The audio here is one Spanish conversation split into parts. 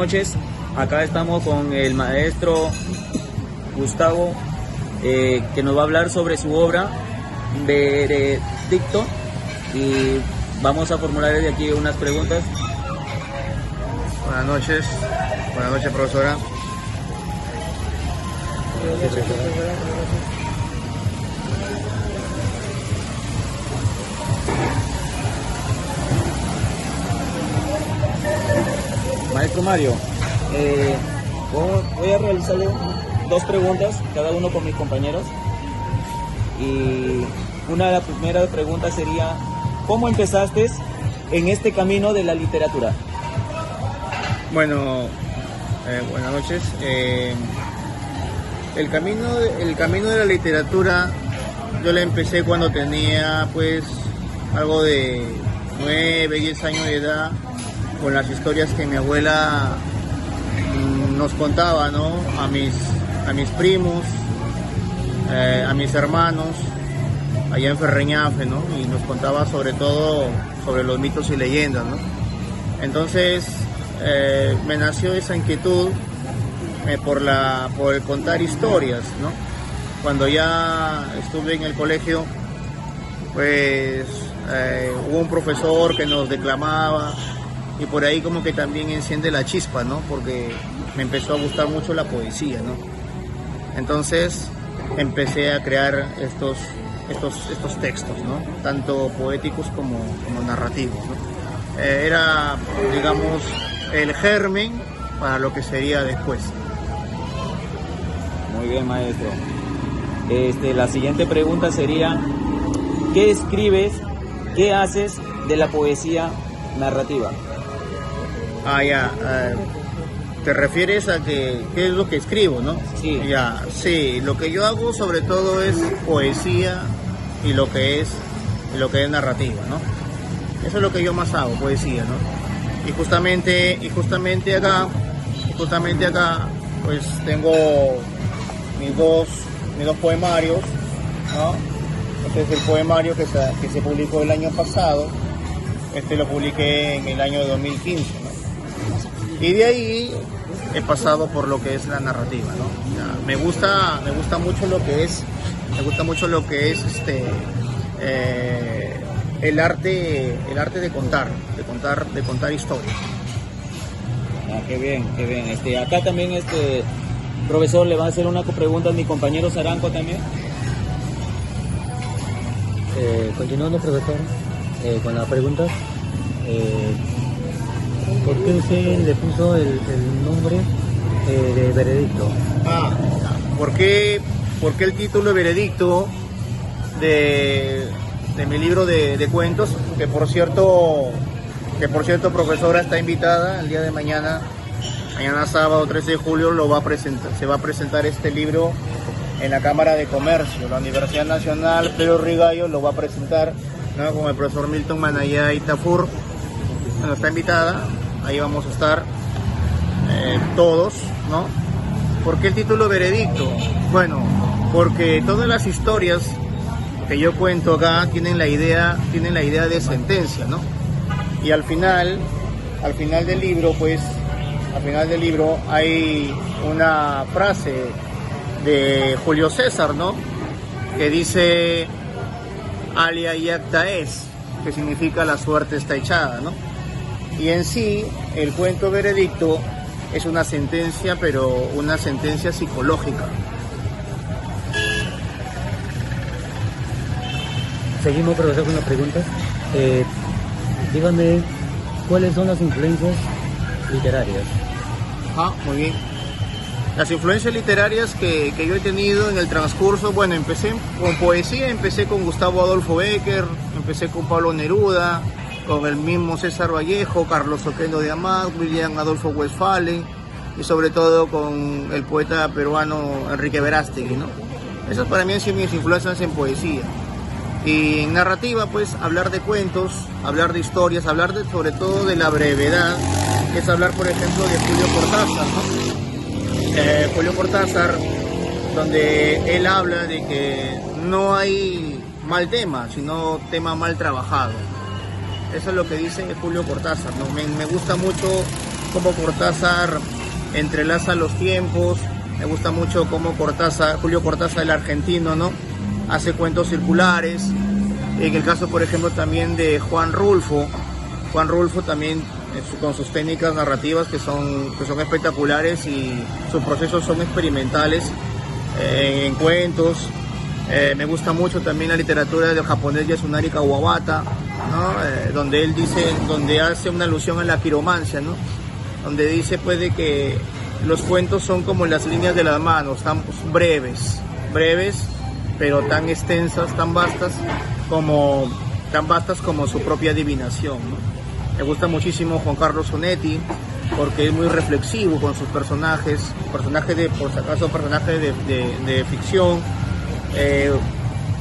noches. Acá estamos con el maestro Gustavo, que nos va a hablar sobre su obra Veredicto, y vamos a formular desde aquí unas preguntas. Buenas noches profesora. Maestro Mario, voy a realizarle dos preguntas, cada uno con mis compañeros. Y la primera pregunta sería, ¿cómo empezaste en este camino de la literatura? Bueno, buenas noches. El camino de la literatura yo la empecé cuando tenía pues algo de 9, 10 años de edad, con las historias que mi abuela nos contaba, ¿no? A mis primos, a mis hermanos, allá en Ferreñafe, ¿no? Y nos contaba sobre todo sobre los mitos y leyendas, ¿no? Entonces me nació esa inquietud por el contar historias, ¿no? Cuando ya estuve en el colegio, pues hubo un profesor que nos declamaba, y por ahí como que también enciende la chispa, ¿no? Porque me empezó a gustar mucho la poesía, ¿no? Entonces empecé a crear estos textos, ¿no? Tanto poéticos como narrativos, ¿no? Era, digamos, el germen para lo que sería después. Muy bien, maestro. La siguiente pregunta sería, ¿qué escribes, qué haces de la poesía narrativa? Te refieres a qué es lo que escribo, ¿no? Sí. Sí, lo que yo hago sobre todo es poesía y lo que es narrativa, ¿no? Eso es lo que yo más hago, poesía, ¿no? Y justamente acá, pues tengo mis dos poemarios, ¿no? Este es el poemario que se publicó el año pasado. Este lo publiqué en el año 2015, ¿no? Y de ahí he pasado por lo que es la narrativa, ¿no? Ya, me gusta mucho lo que es el arte de contar historias. Qué bien. Acá también profesor, le va a hacer una pregunta a mi compañero Saranco también. Continuando, profesor, con la pregunta, ¿por qué se le puso el nombre de Veredicto? ¿Por qué el título de Veredicto de mi libro de cuentos? Que por cierto, profesora, está invitada el día de mañana sábado 13 de julio, se va a presentar este libro en la Cámara de Comercio. La Universidad Nacional Pedro Rigallo lo va a presentar, ¿no? Con el profesor Milton Manayá y Tafur. Bueno, está invitada, ahí vamos a estar todos, ¿no? ¿Por qué el título Veredicto? Bueno, porque todas las historias que yo cuento acá tienen la idea de sentencia, ¿no? Y al final del libro, pues, hay una frase de Julio César, ¿no? Que dice alia iacta es, que significa la suerte está echada, ¿no? Y en sí, el cuento Veredicto es una sentencia, pero una sentencia psicológica. Seguimos, profesor, con las preguntas. Dígame, ¿cuáles son las influencias literarias? Muy bien. Las influencias literarias que yo he tenido en el transcurso, bueno, empecé con poesía, empecé con Gustavo Adolfo Bécquer, empecé con Pablo Neruda, con el mismo César Vallejo, Carlos Oquendo de Amat, William Adolfo Westphalen, y sobre todo con el poeta peruano Enrique Verástegui, ¿no? Esas para mí han sido mis influencias en poesía. Y en narrativa, pues, hablar de cuentos, hablar de historias, sobre todo de la brevedad, que es hablar, por ejemplo, de Julio Cortázar, ¿no? Julio Cortázar, donde él habla de que no hay mal tema, sino tema mal trabajado. Eso es lo que dice Julio Cortázar, ¿no? Me gusta mucho cómo Cortázar entrelaza los tiempos. Me gusta mucho cómo Julio Cortázar, el argentino, ¿no?, hace cuentos circulares. En el caso, por ejemplo, también de Juan Rulfo también con sus técnicas narrativas que son espectaculares, y sus procesos son experimentales en cuentos. Me gusta mucho también la literatura del japonés Yasunari Kawabata, ¿no? Donde hace una alusión a la quiromancia, ¿no?, donde dice pues de que los cuentos son como las líneas de las manos, tan breves, pero tan extensas, tan vastas como su propia adivinación, ¿no? Me gusta muchísimo Juan Carlos Onetti, porque es muy reflexivo con sus personajes de ficción.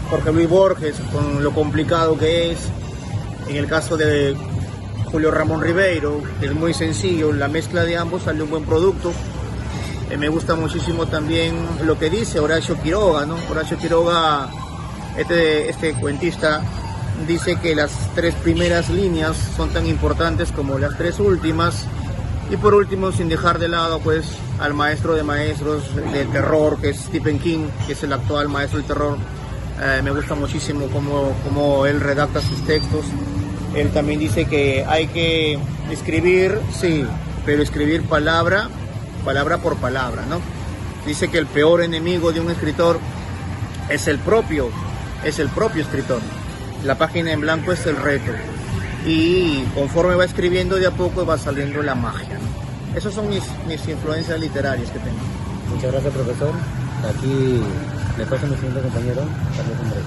Jorge Luis Borges, con lo complicado que es. En el caso de Julio Ramón Ribeiro, que es muy sencillo, la mezcla de ambos sale un buen producto. Me gusta muchísimo también lo que dice Horacio Quiroga, ¿no? Horacio Quiroga, este cuentista, dice que las 3 primeras líneas son tan importantes como las 3 últimas. Y por último, sin dejar de lado pues al maestro de maestros del terror, que es Stephen King, que es el actual maestro del terror. Me gusta muchísimo cómo él redacta sus textos. Él también dice que hay que escribir, sí, pero escribir palabra por palabra, ¿no? Dice que el peor enemigo de un escritor es el propio escritor. La página en blanco es el reto. Y conforme va escribiendo de a poco va saliendo la magia, ¿no? Esas son mis influencias literarias que tengo. Muchas gracias, profesor. Aquí le paso a mi siguiente compañero, Carlos Andrés.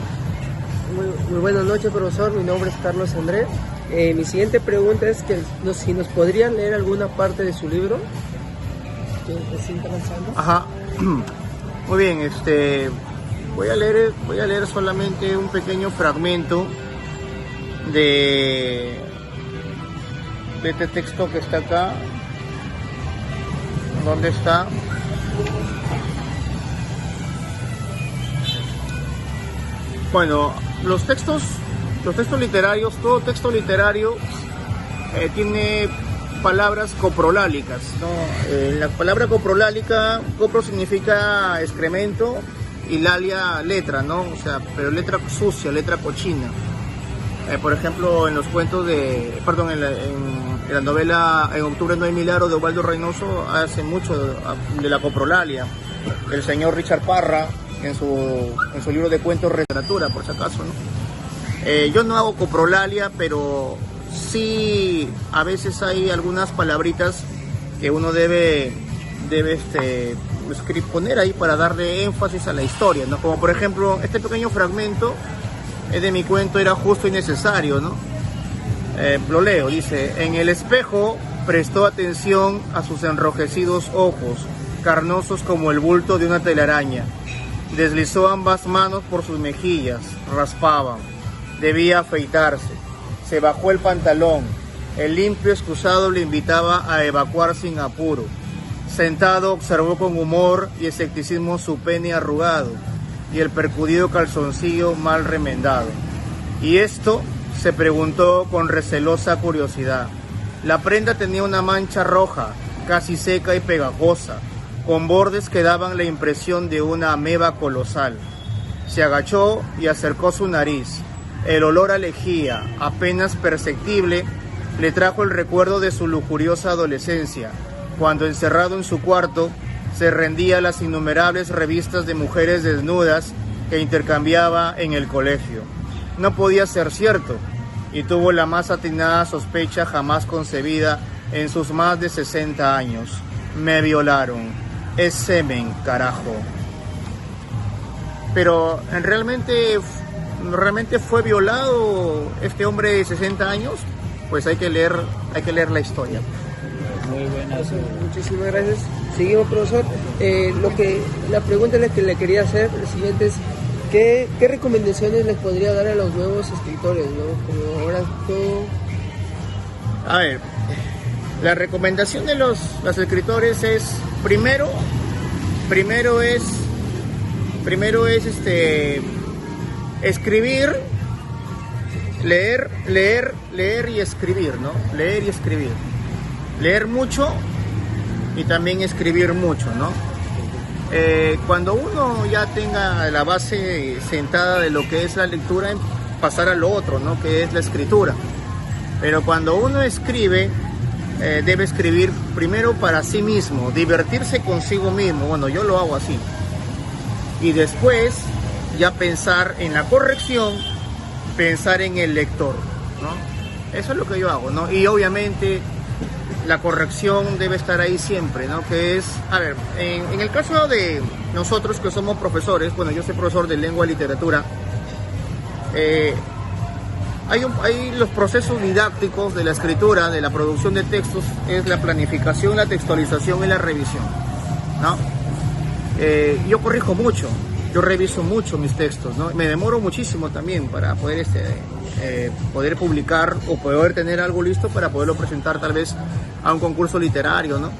Muy buenas noches, profesor. Mi nombre es Carlos Andrés. Mi siguiente pregunta es que si nos podría leer alguna parte de su libro que se está lanzando. Ajá. Muy bien, voy a leer solamente un pequeño fragmento de este texto que está acá. ¿Dónde está? Bueno, los textos literarios, todo texto literario tiene palabras coprolálicas, ¿no? La palabra coprolálica, copro significa excremento y lalia letra, ¿no? O sea, pero letra sucia, letra cochina. Por ejemplo, en los cuentos en la novela En octubre no hay milagro de Osvaldo Reynoso hace mucho de la coprolalia. El señor Richard Parra, en su libro de cuentos literatura, por si acaso, ¿no? Yo no hago coprolalia, pero sí a veces hay algunas palabritas que uno debe poner ahí para darle énfasis a la historia, ¿no? Como por ejemplo, este pequeño fragmento de mi cuento Era justo y necesario, ¿no? Lo leo, dice: en el espejo prestó atención a sus enrojecidos ojos, carnosos como el bulto de una telaraña. Deslizó ambas manos por sus mejillas, raspaban. Debía afeitarse. Se bajó el pantalón. El limpio excusado le invitaba a evacuar sin apuro. Sentado observó con humor y escepticismo su pene arrugado y el percudido calzoncillo mal remendado. ¿Y esto?, se preguntó con recelosa curiosidad. La prenda tenía una mancha roja, casi seca y pegajosa, con bordes que daban la impresión de una ameba colosal. Se agachó y acercó su nariz. El olor a lejía, apenas perceptible, le trajo el recuerdo de su lujuriosa adolescencia, cuando encerrado en su cuarto se rendía a las innumerables revistas de mujeres desnudas que intercambiaba en el colegio. No podía ser cierto, y tuvo la más atinada sospecha jamás concebida en sus más de 60 años. Me violaron. Es semen, carajo. Pero realmente fue violado este hombre de 60 años. Pues hay que leer la historia. Muy buena. Muchísimas gracias. Seguimos, profesor. La pregunta que le quería hacer, el siguiente es: ¿qué recomendaciones les podría dar a los nuevos escritores, ¿no? Como ahora todo... A ver, la recomendación de los escritores es primero es escribir, leer y escribir, ¿no? Leer y escribir. leer mucho y también escribir mucho, ¿no? Cuando uno ya tenga la base sentada de lo que es la lectura, pasar a lo otro, ¿no? Que es la escritura. Pero cuando uno escribe, debe escribir primero para sí mismo, divertirse consigo mismo. Bueno, yo lo hago así. Y después ya pensar en la corrección, pensar en el lector, ¿no? Eso es lo que yo hago, ¿no? Y obviamente la corrección debe estar ahí siempre, ¿no? Que es, a ver, en el caso de nosotros que somos profesores, bueno, yo soy profesor de lengua y literatura, hay los procesos didácticos de la escritura, de la producción de textos, es la planificación, la textualización y la revisión, ¿no? Yo corrijo mucho, yo reviso mucho mis textos, ¿no? Me demoro muchísimo también para poder poder publicar o poder tener algo listo para poderlo presentar tal vez a un concurso literario, ¿no?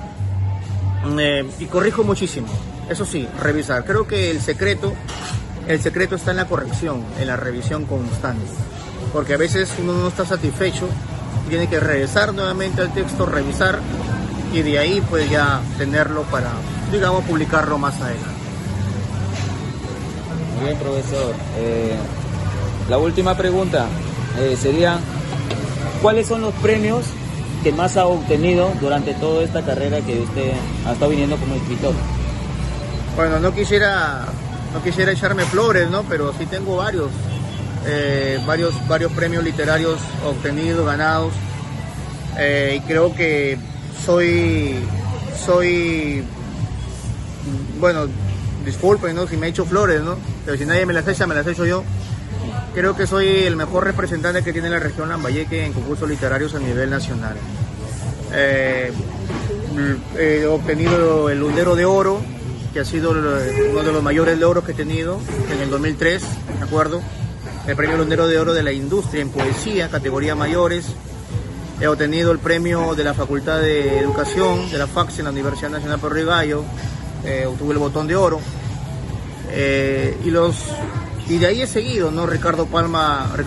Y corrijo muchísimo, eso sí, revisar. Creo que el secreto está en la corrección, en la revisión constante, porque a veces uno no está satisfecho, tiene que regresar nuevamente al texto, revisar y de ahí pues ya tenerlo para, digamos, publicarlo más adelante. Muy bien, profesor. La última pregunta sería, ¿cuáles son los premios que más ha obtenido durante toda esta carrera que usted ha estado viniendo como escritor? Bueno, no quisiera echarme flores, ¿no? Pero sí tengo varios premios literarios obtenidos, ganados. Y creo que soy, bueno, disculpen, ¿no? Si me he hecho flores, ¿no? Pero si nadie me las echo yo. Creo que soy el mejor representante que tiene la región Lambayeque en concursos literarios a nivel nacional. He obtenido el Lundero de Oro, que ha sido uno de los mayores logros que he tenido en el 2003, ¿de acuerdo? El premio Lundero de Oro de la Industria en Poesía, categoría mayores. He obtenido el premio de la Facultad de Educación de la FACS en la Universidad Nacional Pedro Rigallo. Obtuve el Botón de Oro. Y de ahí he seguido, ¿no? Ricardo Palma, de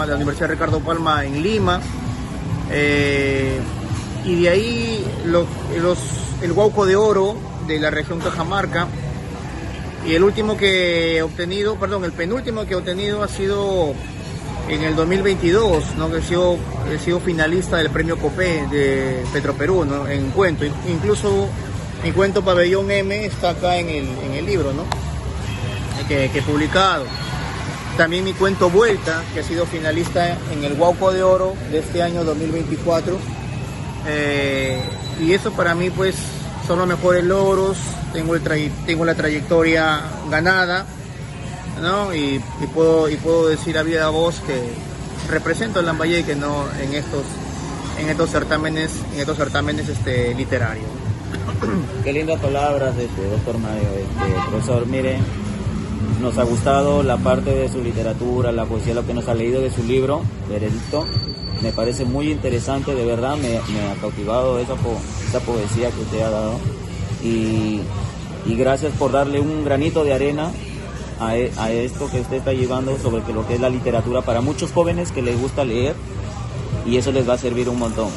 la Universidad Ricardo Palma en Lima. Y de ahí el Guauco de Oro de la región Cajamarca. Y el penúltimo que he obtenido ha sido en el 2022, ¿no? Que he sido finalista del premio Copé de Petroperú, ¿no? En cuento. Incluso mi cuento Pabellón M está acá en el libro, ¿no? Que he publicado. También mi cuento Vuelta, que ha sido finalista en el Guauco de Oro de este año 2024. Y eso para mí pues son los mejores logros. Tengo la trayectoria ganada, ¿no? Y puedo decir a viva voz que represento a Lambayeque, ¿no? en estos certámenes literarios. Qué lindas palabras de doctor Mario. Profesor, mire, nos ha gustado la parte de su literatura, la poesía, lo que nos ha leído de su libro, Veredicto. Me parece muy interesante, de verdad, me ha cautivado esa poesía que usted ha dado. Y gracias por darle un granito de arena a esto que usted está llevando sobre lo que es la literatura para muchos jóvenes que les gusta leer, y eso les va a servir un montón.